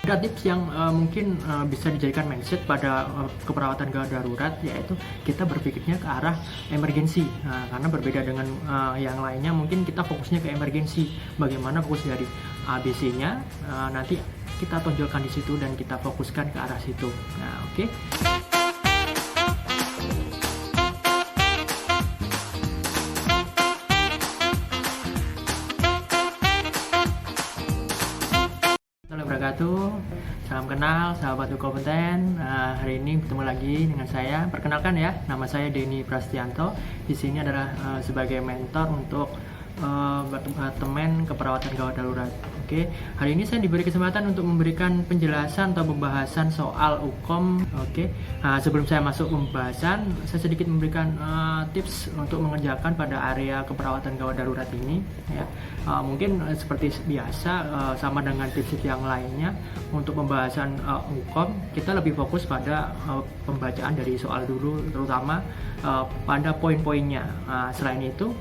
Ada tips yang mungkin bisa dijadikan mindset pada keperawatan gawat darurat, yaitu kita berpikirnya ke arah emergensi. Nah, karena berbeda dengan yang lainnya, mungkin kita fokusnya ke emergensi. Bagaimana fokus dari ABC-nya, nanti kita tonjolkan di situ dan kita fokuskan ke arah situ. Nah, oke. Assalamualaikum wabarakatuh. Salam kenal, sahabat kompeten. Hari ini bertemu lagi dengan saya. Perkenalkan ya, nama saya Denny Prastianto. Di sini adalah sebagai mentor untuk departemen keperawatan gawat darurat. Oke, hari ini saya diberi kesempatan untuk memberikan penjelasan atau pembahasan soal UKOM. Oke, sebelum saya masuk pembahasan, saya sedikit memberikan tips untuk mengerjakan pada area keperawatan gawat darurat ini. Ya, mungkin seperti biasa, sama dengan tips yang lainnya. Untuk pembahasan UKOM, kita lebih fokus pada pembacaan dari soal dulu, terutama pada poin-poinnya. Selain itu,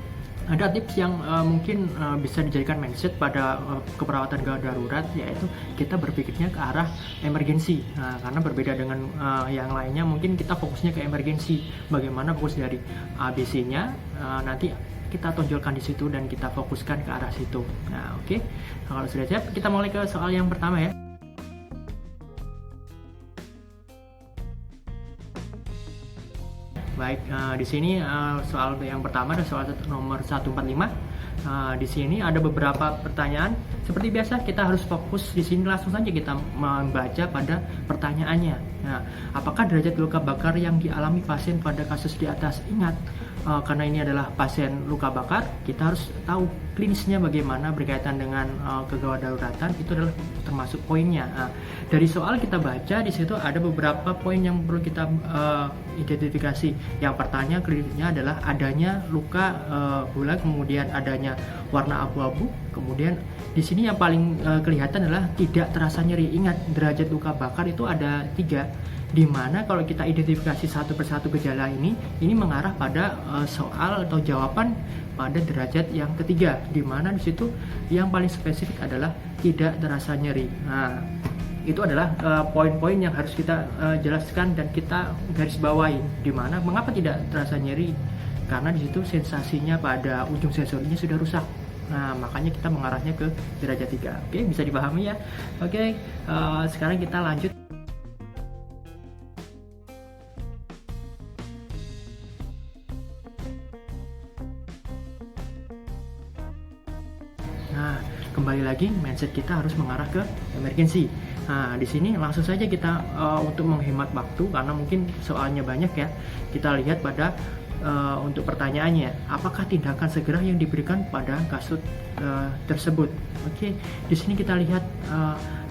ada tips yang mungkin bisa dijadikan mindset pada keperawatan gawat darurat, yaitu kita berpikirnya ke arah emergensi. Nah, karena berbeda dengan yang lainnya, mungkin kita fokusnya ke emergensi. Bagaimana fokus dari ABC-nya, nanti kita tonjolkan di situ dan kita fokuskan ke arah situ. Nah, oke. Kalau sudah siap, kita mulai ke soal yang pertama ya. Baik, di sini soal yang pertama adalah soal nomor 145. Di sini ada beberapa pertanyaan. Seperti biasa, kita harus fokus di sini, langsung saja kita membaca pada pertanyaannya. Nah, apakah derajat luka bakar yang dialami pasien pada kasus di atas? Ingat, karena ini adalah pasien luka bakar, kita harus tahu klinisnya bagaimana berkaitan dengan kegawat daruratan. Itu adalah termasuk poinnya. Dari soal kita baca, di situ ada beberapa poin yang perlu kita identifikasi. Yang pertama, klinisnya adalah adanya luka bulat, kemudian adanya warna abu-abu, kemudian di sini yang paling kelihatan adalah tidak terasa nyeri. Ingat, derajat luka bakar itu ada 3, di mana kalau kita identifikasi satu persatu gejala ini mengarah pada soal atau jawaban pada derajat yang ketiga, di mana di situ yang paling spesifik adalah tidak terasa nyeri. Nah, itu adalah poin-poin yang harus kita jelaskan dan kita garis bawahi, di mana mengapa tidak terasa nyeri, karena di situ sensasinya pada ujung sensorinya sudah rusak. Nah, makanya kita mengarahnya ke derajat 3. Oke, bisa dipahami ya. Oke, sekarang kita lanjut. Nah, kembali lagi, mindset kita harus mengarah ke emergensi. Nah, di sini langsung saja kita untuk menghemat waktu, karena mungkin soalnya banyak ya. Kita lihat pada untuk pertanyaannya, apakah tindakan segera yang diberikan pada kasus tersebut? Oke, di sini kita lihat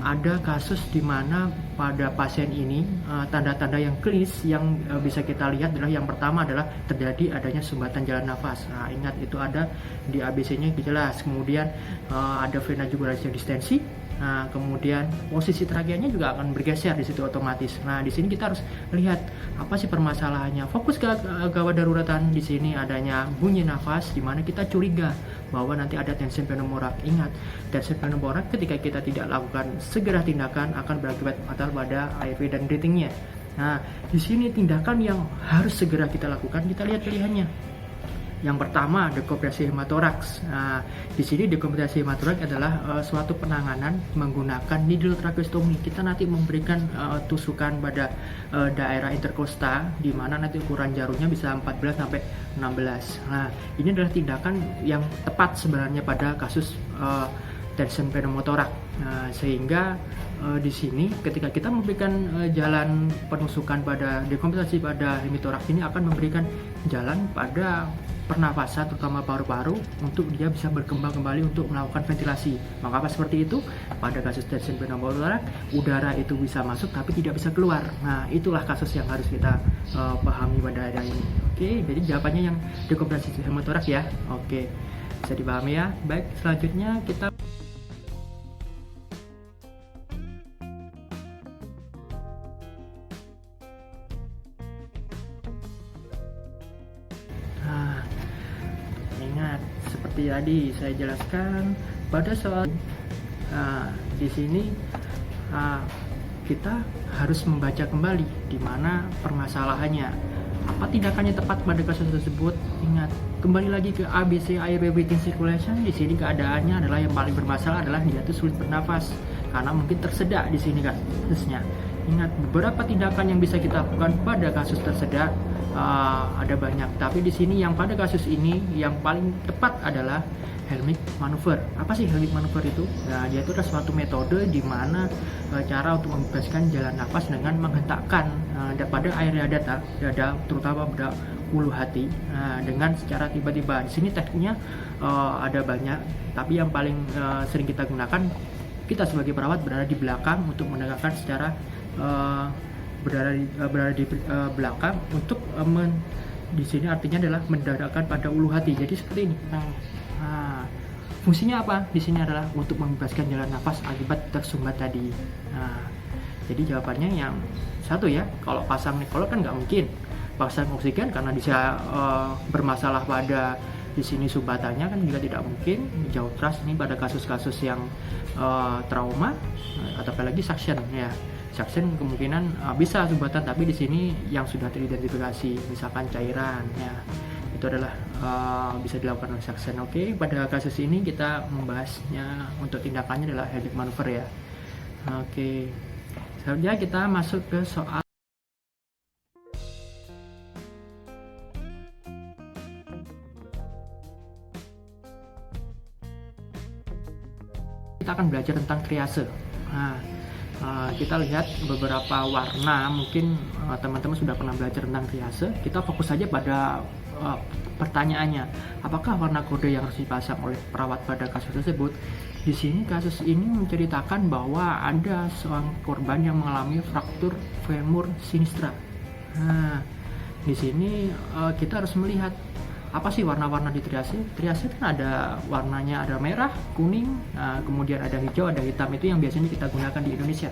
ada kasus di mana pada pasien ini tanda-tanda yang klinis yang bisa kita lihat adalah, yang pertama adalah terjadi adanya sumbatan jalan nafas. Nah, ingat itu ada di ABC-nya jelas. Kemudian ada vena jugularis yang distensi. Nah, kemudian posisi trakeanya juga akan bergeser di situ otomatis. Nah, di sini kita harus lihat apa sih permasalahannya. Fokus ke gawat daruratan. Di sini adanya bunyi nafas, di mana kita curiga bahwa nanti ada tensi pneumorak. Ingat, tensi pneumorak ketika kita tidak lakukan segera tindakan akan berakibat fatal pada ARV dan breathing-nya. Nah, di sini tindakan yang harus segera kita lakukan, kita lihat pilihannya. Yang pertama, dekompresi hematoraks. Nah, di sini dekompresi hematoraks adalah suatu penanganan menggunakan needle tracheostomy. Kita nanti memberikan tusukan pada daerah interkosta, di mana nanti ukuran jarumnya bisa 14 sampai 16. Nah, ini adalah tindakan yang tepat sebenarnya pada kasus tension pneumotorak. Nah, sehingga di sini ketika kita memberikan jalan penusukan pada dekompresi pada hemitorak ini akan memberikan jalan pada pernapasan, terutama paru-paru, untuk dia bisa berkembang kembali untuk melakukan ventilasi. Mengapa seperti itu? Pada kasus tension pneumotorak, udara itu bisa masuk tapi tidak bisa keluar. Nah, itulah kasus yang harus kita pahami pada daerah ini. Oke, jadi jawabannya yang dekompresi hemitorak ya. Oke, bisa dipahami ya. Baik, selanjutnya kita seperti tadi saya jelaskan pada soal di sini kita harus membaca kembali di mana permasalahannya, apa tindakannya tepat pada kasus tersebut. Ingat, kembali lagi ke ABC airway breathing circulation. Di sini keadaannya adalah yang paling bermasalah adalah dia tuh sulit bernafas karena mungkin tersedak di sini kan kasusnya. Ingat, beberapa tindakan yang bisa kita lakukan pada kasus tersedak ada banyak, tapi di sini yang pada kasus ini yang paling tepat adalah Heimlich maneuver. Apa sih Heimlich maneuver itu? Nah, dia itu adalah suatu metode di mana cara untuk membebaskan jalan nafas dengan menghentakkan pada area dada, terutama pada ulu hati, dengan secara tiba-tiba. Di sini tekniknya ada banyak, tapi yang paling sering kita gunakan, kita sebagai perawat berada di belakang untuk menegakkan secara berada di belakang untuk di sini artinya adalah mendadakkan pada ulu hati. Jadi seperti ini. Fungsinya apa? Di sini adalah untuk membebaskan jalan nafas akibat tersumbat tadi. Jadi jawabannya yang satu ya. Kalau pasang nikolot kan nggak mungkin. Pasang oksigen karena bisa bermasalah pada di sini sumbatannya kan juga tidak mungkin. Jauh trust ini pada kasus-kasus yang trauma atau apalagi suction ya. Suction kemungkinan bisa sumbatan, tapi di sini yang sudah teridentifikasi misalkan cairan ya, itu adalah bisa dilakukan oleh suction. Oke, pada kasus ini kita membahasnya untuk tindakannya adalah Heimlich maneuver ya. Oke, selanjutnya kita masuk ke soal kita akan belajar tentang triase. Kita lihat beberapa warna, mungkin teman-teman sudah pernah belajar tentang triase. Kita fokus saja pada pertanyaannya, apakah warna kode yang harus dipasang oleh perawat pada kasus tersebut. Di sini kasus ini menceritakan bahwa ada seorang korban yang mengalami fraktur femur sinistra. Di sini kita harus melihat apa sih warna-warna di triase. Triase kan ada warnanya, ada merah, kuning, kemudian ada hijau, ada hitam. Itu yang biasanya kita gunakan di Indonesia.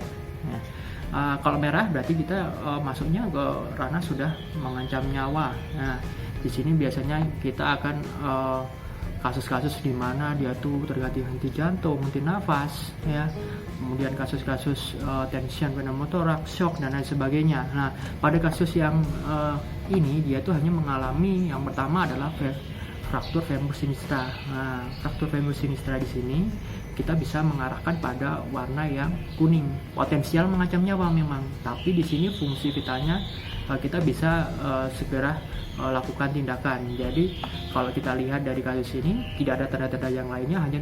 Kalau merah berarti kita masuknya ke ranah sudah mengancam nyawa. Di sini biasanya kita akan kasus-kasus di mana dia tuh terjadi henti jantung, henti nafas, ya. Kemudian kasus-kasus tension pneumotoraks, shock dan lain sebagainya. Nah, pada kasus yang ini dia tuh hanya mengalami yang pertama adalah fraktur femur sinistra. Nah, fraktur femur sinistra di sini kita bisa mengarahkan pada warna yang kuning. Potensial mengancam nyawa memang, tapi di sini fungsi vitalnya kita bisa segera lakukan tindakan. Jadi kalau kita lihat dari kasus ini tidak ada tanda-tanda yang lainnya, hanya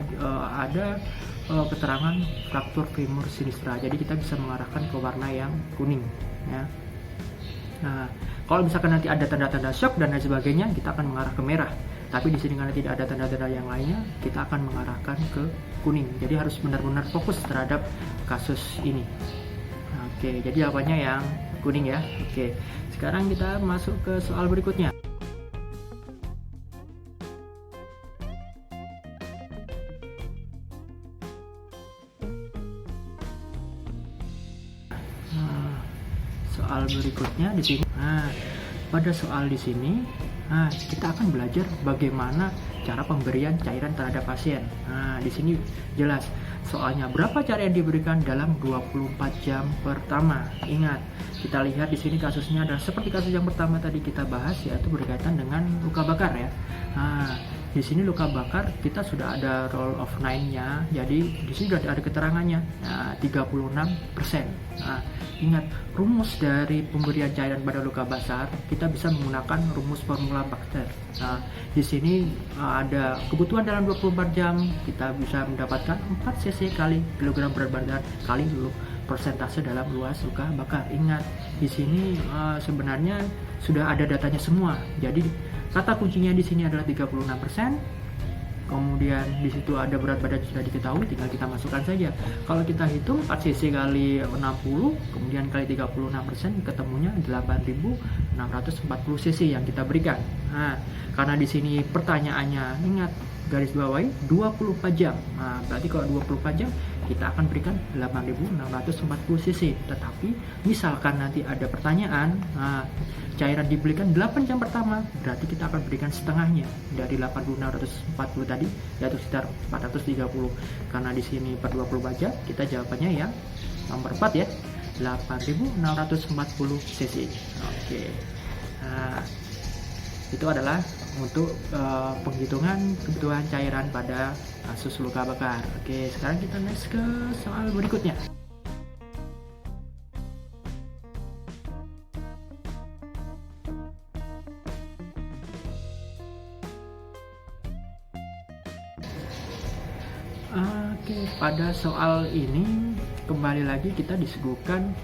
ada keterangan fraktur femur sinistra. Jadi kita bisa mengarahkan ke warna yang kuning ya. Nah, kalau misalkan nanti ada tanda-tanda shock dan lain sebagainya, kita akan mengarah ke merah. Tapi di sini karena tidak ada tanda-tanda yang lainnya, kita akan mengarahkan ke kuning. Jadi harus benar-benar fokus terhadap kasus ini. Oke, jadi jawabannya yang kuning ya. Oke, sekarang kita masuk ke soal berikutnya. Soal berikutnya di sini. Pada soal di sini, kita akan belajar bagaimana cara pemberian cairan terhadap pasien. Di sini jelas soalnya berapa cairan yang diberikan dalam 24 jam pertama. Ingat, kita lihat di sini kasusnya adalah seperti kasus yang pertama tadi kita bahas, yaitu berkaitan dengan luka bakar ya. Di sini luka bakar kita sudah ada roll of 9-nya, jadi di sini sudah ada keterangannya 36%. Ingat, rumus dari pemberian cairan pada luka bakar kita bisa menggunakan rumus formula Baxter. Di sini ada kebutuhan dalam 24 jam kita bisa mendapatkan 4 cc kali kilogram berat badan kali persentase dalam luas luka bakar. Ingat, di sini sebenarnya sudah ada datanya semua. Jadi kata kuncinya di sini adalah 36%. Kemudian di situ ada berat badan sudah diketahui, tinggal kita masukkan saja. Kalau kita hitung 4 cc kali 60, kemudian kali 36%, ketemunya 8.640 cc yang kita berikan. Karena di sini pertanyaannya, ingat garis bawahi 24 jam. Berarti kalau 24 jam kita akan berikan 8.640 cc. Tetapi misalkan nanti ada pertanyaan, cairan diberikan 8 jam pertama, berarti kita akan berikan setengahnya dari 8.640 tadi, yaitu sekitar 430. Karena di sini per 24 jam, kita jawabannya yang nomor 4 ya, 8640 cc. Oke. Nah, itu adalah untuk penghitungan kebutuhan cairan pada kasus luka bakar. Oke, sekarang kita next ke soal berikutnya. Oke, pada soal ini kembali lagi kita disuguhkan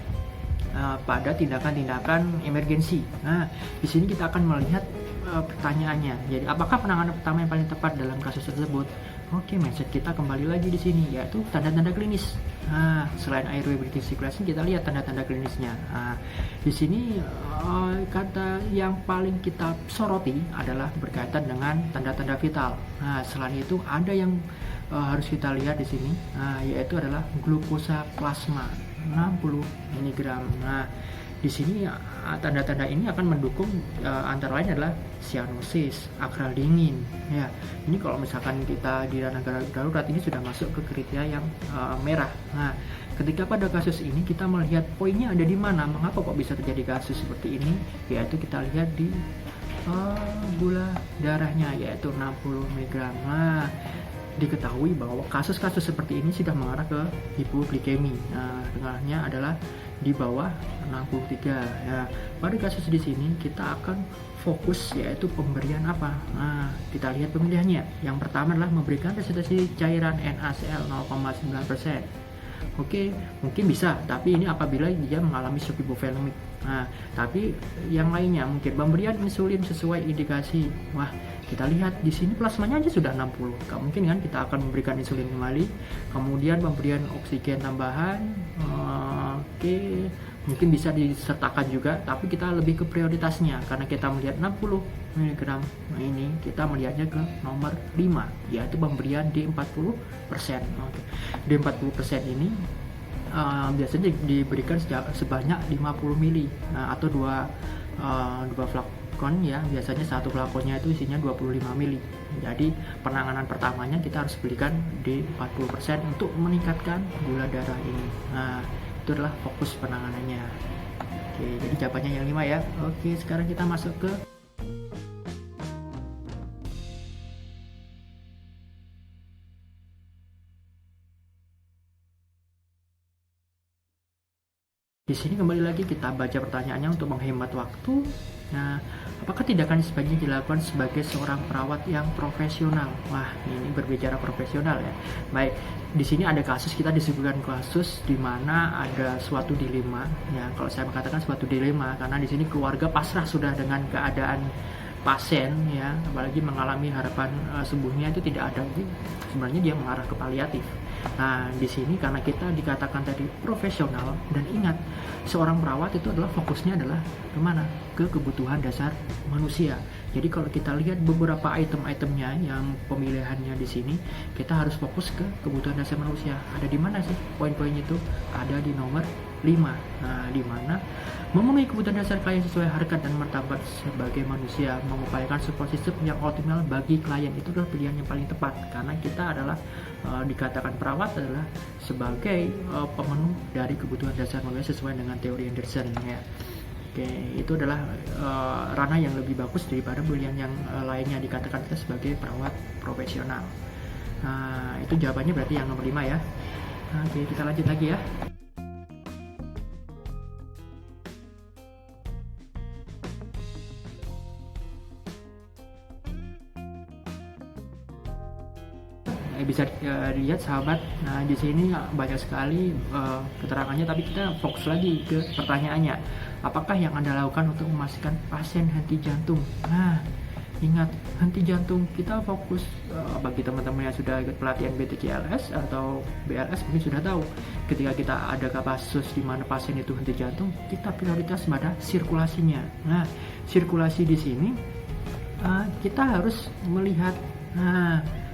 pada tindakan-tindakan emergensi. Nah, di sini kita akan melihat pertanyaannya. Jadi, apakah penanganan pertama yang paling tepat dalam kasus tersebut? Oke, mindset kita kembali lagi di sini, yaitu tanda-tanda klinis. Nah, selain airway breathing circulation, kita lihat tanda-tanda klinisnya. Nah, di sini kata yang paling kita soroti adalah berkaitan dengan tanda-tanda vital. Nah, selain itu ada yang harus kita lihat di sini, yaitu adalah glukosa plasma 60 mg. Nah, di sini tanda-tanda ini akan mendukung antara lain adalah cyanosis, akral dingin. Ya, ini kalau misalkan kita di negara darurat ini sudah masuk ke kriteria yang merah. Nah, ketika pada kasus ini kita melihat poinnya ada di mana, mengapa kok bisa terjadi kasus seperti ini, yaitu kita lihat di gula darahnya yaitu 60 mg. Nah, diketahui bahwa kasus-kasus seperti ini sudah mengarah ke hipoglikemi. Nah, dengarnya adalah di bawah 63. Ya, pada kasus di sini kita akan fokus yaitu pemberian apa? Nah, kita lihat pemilihannya. Yang pertama adalah memberikan resusitasi cairan NaCl 0,9%. Oke, mungkin bisa, tapi ini apabila dia mengalami shock hipovolemik. Nah, tapi yang lainnya mungkin pemberian insulin sesuai indikasi. Wah, kita lihat di sini plasmanya aja sudah 60. Gak mungkin kan kita akan memberikan insulin kembali. Kemudian pemberian oksigen tambahan. Oke, mungkin bisa disertakan juga, tapi kita lebih ke prioritasnya karena kita melihat 60 mg. Nah, ini kita melihatnya ke nomor 5, yaitu pemberian D40%. Oke. D40% ini biasanya diberikan sebanyak 50 ml atau dua flakon ya. Biasanya satu flakonnya itu isinya 25 ml. Jadi penanganan pertamanya kita harus berikan D40% untuk meningkatkan gula darah ini. Nah, itu adalah fokus penanganannya. Oke, jadi jawabannya yang 5 ya. Oke, sekarang kita masuk ke di sini. Kembali lagi kita baca pertanyaannya untuk menghemat waktu. Nah, apakah tindakan sebaiknya dilakukan sebagai seorang perawat yang profesional? Wah, ini berbicara profesional ya. Baik, di sini ada kasus, kita disebutkan kasus di mana ada suatu dilema ya. Kalau saya mengatakan suatu dilema karena di sini keluarga pasrah sudah dengan keadaan pasien ya, apalagi mengalami harapan sembuhnya itu tidak ada. Sebenarnya dia mengarah ke paliatif. Nah, di sini karena kita dikatakan tadi profesional, dan ingat seorang perawat itu adalah fokusnya adalah kemana? Ke kebutuhan dasar manusia. Jadi kalau kita lihat beberapa item-itemnya yang pemilihannya di sini, kita harus fokus ke kebutuhan dasar manusia. Ada di mana sih poin-poin itu? Ada di nomor 5. Nah, di mana memenuhi kebutuhan dasar klien sesuai harkat dan martabat sebagai manusia, mengupayakan support system yang optimal bagi klien, itu adalah pilihan yang paling tepat karena kita adalah dikatakan perawat adalah sebagai pemenuh dari kebutuhan dasar manusia sesuai dengan teori Anderson ya. Oke, itu adalah ranah yang lebih bagus daripada pilihan yang lainnya dikatakan kita sebagai perawat profesional. Nah, itu jawabannya berarti yang nomor 5 ya. Oke, kita lanjut lagi ya. Bisa dilihat sahabat, nah di sini banyak sekali keterangannya, tapi kita fokus lagi ke pertanyaannya. Apakah yang Anda lakukan untuk memastikan pasien henti jantung? Nah, ingat, henti jantung kita fokus bagi teman-teman yang sudah ikut pelatihan BTCLS atau BLS mungkin sudah tahu. Ketika kita ada kasus di mana pasien itu henti jantung, kita prioritas pada sirkulasinya. Nah, sirkulasi di sini kita harus melihat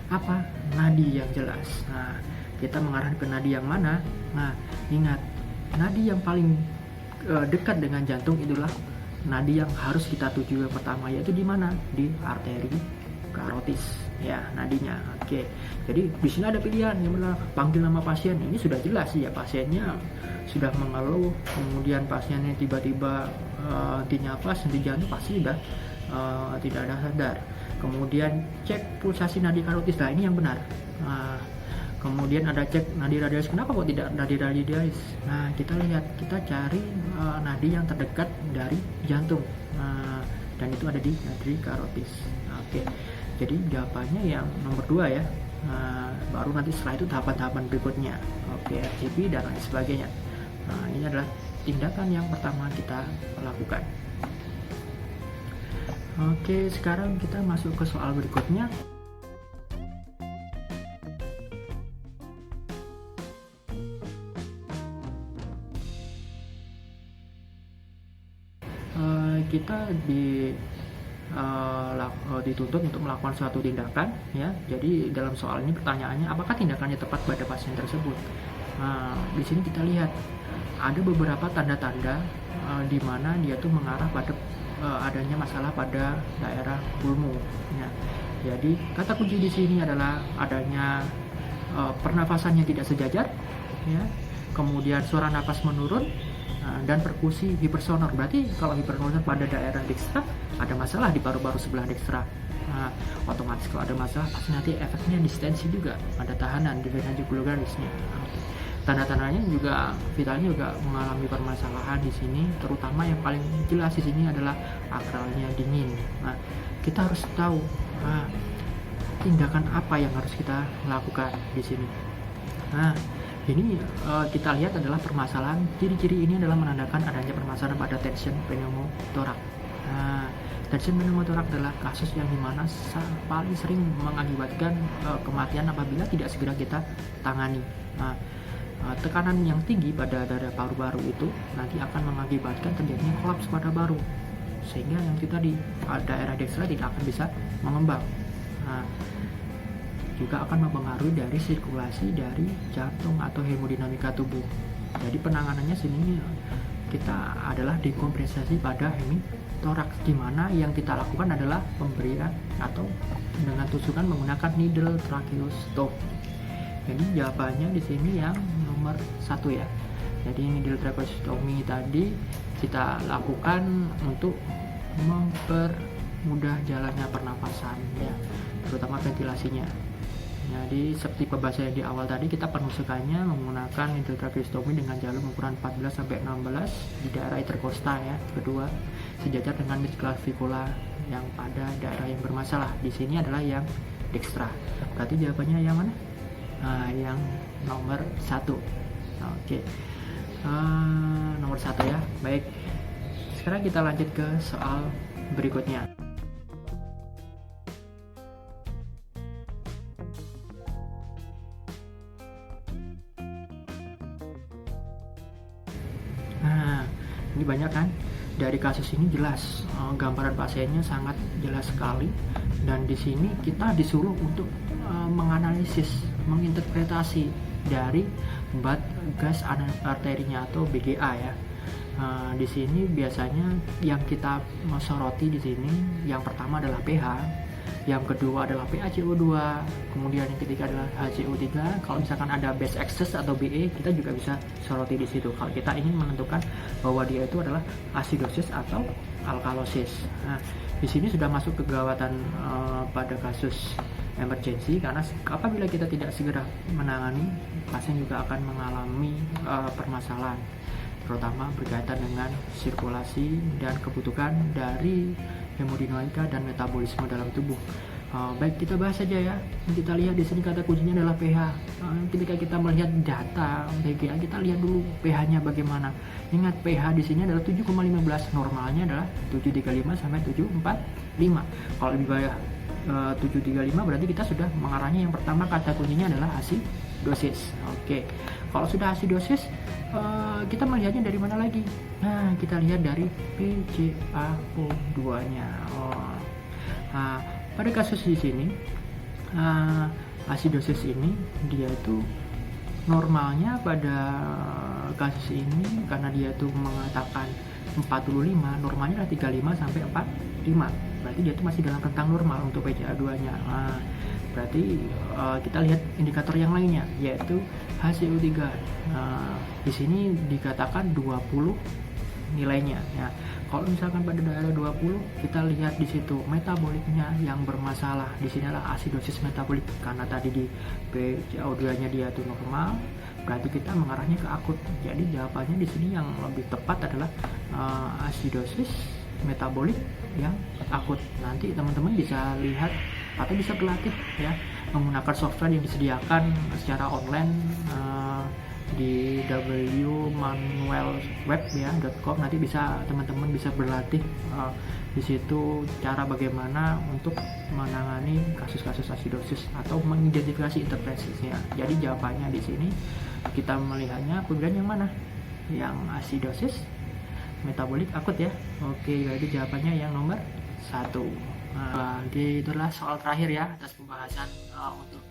apa? Nadi yang jelas. Nah, kita mengarah ke nadi yang mana? Nah, ingat, nadi yang paling dekat dengan jantung itulah nadi yang harus kita tuju yang pertama, yaitu di mana? Di arteri karotis ya nadinya. Oke. Jadi di sini ada pilihan gimana panggil nama pasien. Ini sudah jelas ya, pasiennya sudah mengeluh, kemudian pasiennya tiba-tiba henti nafas, henti jantung, pasti sudah tidak ada sadar. Kemudian cek pulsasi nadi karotis. Nah, ini yang benar. Kemudian ada cek nadi radialis. Kenapa kok tidak nadi radialis? Nah, kita lihat, kita cari nadi yang terdekat dari jantung. Dan itu ada di nadi karotis. Oke. Jadi jawabannya yang nomor 2 ya. Baru nanti setelah itu tahapan-tahapan berikutnya. Oke, RCP dan lain sebagainya. Nah, ini adalah tindakan yang pertama kita lakukan. Oke, sekarang kita masuk ke soal berikutnya. Kita dituntut untuk melakukan suatu tindakan ya. Jadi dalam soal ini pertanyaannya apakah tindakannya tepat pada pasien tersebut. Di sini kita lihat ada beberapa tanda-tanda di mana dia tuh mengarah pada adanya masalah pada daerah pulmu ya. Jadi kata kunci di sini adalah adanya pernafasan yang tidak sejajar ya. Kemudian suara napas menurun dan perkusi hipersonor. Berarti kalau hipersonor pada daerah dekstra ada masalah di paru-paru sebelah dekstra. Otomatis kalau ada masalah pasti nanti efeknya distensi juga, ada tahanan di vena jugularisnya. Tanda-tandanya juga vitalnya juga mengalami permasalahan di sini, terutama yang paling jelas di sini adalah akralnya dingin. Nah, kita harus tahu tindakan apa yang harus kita lakukan di sini. Nah, ini kita lihat adalah permasalahan, ciri-ciri ini adalah menandakan adanya permasalahan pada tension pneumotorak. Tension pneumotorak adalah kasus yang dimana paling sering mengakibatkan kematian apabila tidak segera kita tangani. Tekanan yang tinggi pada dada paru-paru itu nanti akan mengakibatkan terjadinya kolaps pada paru, sehingga yang kita di daerah dekstra tidak akan bisa mengembang. Juga akan mempengaruhi dari sirkulasi dari jantung atau hemodinamika tubuh. Jadi penanganannya sini kita adalah dekompresasi pada hemitoraks, di mana yang kita lakukan adalah pemberian atau dengan tusukan menggunakan needle tracheostomy. Jadi jawabannya di sini yang nomor 1 ya. Jadi needle tracheostomy tadi kita lakukan untuk mempermudah jalannya pernapasan ya, terutama ventilasinya. Jadi seperti pembahasan di awal tadi, kita penusukannya menggunakan needle tracheostomy dengan jalur ukuran 14 sampai 16 di daerah intercosta ya. Kedua, sejajar dengan midclavicular yang pada daerah yang bermasalah. Di sini adalah yang dekstra. Berarti jawabannya yang mana? Yang nomor 1. Oke. Nomor 1 ya. Baik. Sekarang kita lanjut ke soal berikutnya. Ini banyak kan, dari kasus ini jelas gambaran pasiennya sangat jelas sekali, dan di sini kita disuruh untuk menganalisis, menginterpretasi dari bat gas arterinya atau BGA ya. Di sini biasanya yang kita soroti di sini yang pertama adalah pH, yang kedua adalah PaCO2, kemudian yang ketiga adalah HCO3. Kalau misalkan ada base excess atau BE, kita juga bisa soroti di situ kalau kita ingin menentukan bahwa dia itu adalah asidosis atau alkalosis. Nah, di sini sudah masuk kegawatan pada kasus emergensi, karena apabila kita tidak segera menangani, pasien juga akan mengalami permasalahan, terutama berkaitan dengan sirkulasi dan kebutuhan dari hemodinamika dan metabolisme dalam tubuh. Baik, kita bahas saja ya. Kita lihat di sini kata kuncinya adalah pH. Ketika kita melihat data BGA, kita lihat dulu pH-nya bagaimana. Ingat, pH di sini adalah 7,15, normalnya adalah 735 sampai 745. Kalau lebih banyak 735 berarti kita sudah mengarahnya, yang pertama kata kuncinya adalah asidosis. Oke. Kalau sudah asidosis, kita melihatnya dari mana lagi? Nah, kita lihat dari PaCO2-nya. Pada kasus di sini, asidosis ini dia itu normalnya pada kasus ini, karena dia itu mengatakan 45, normalnya adalah 35 sampai 45. berarti dia itu masih dalam rentang normal untuk PCA2-nya. Nah, berarti kita lihat indikator yang lainnya, yaitu HCO3. Nah, di sini dikatakan 20 nilainya ya. Kalau misalkan pada daerah 20, kita lihat di situ metaboliknya yang bermasalah. Di sinilah asidosis metabolik, karena tadi di PCO2-nya dia itu normal, berarti kita mengarahnya ke akut. Jadi jawabannya di sini yang lebih tepat adalah asidosis metabolik yang akut. Nanti teman-teman bisa lihat atau bisa berlatih ya menggunakan software yang disediakan secara online di wmanualweb.com. Nanti bisa teman-teman bisa berlatih di situ cara bagaimana untuk menangani kasus-kasus asidosis atau mengidentifikasi intervensinya. Jadi jawabannya di sini kita melihatnya pemilihan yang mana, yang asidosis metabolik akut ya. Oke, jadi jawabannya yang nomor 1. Nah, jadi itulah soal terakhir ya atas pembahasan untuk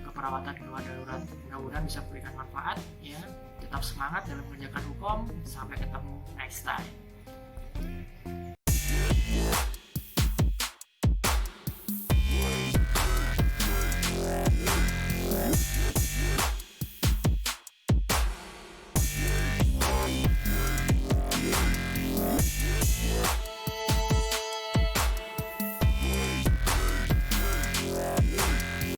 keperawatan gawat darurat. Mudah-mudahan bisa memberikan manfaat ya. Tetap semangat dalam mengerjakan hukum. Sampai ketemu next time.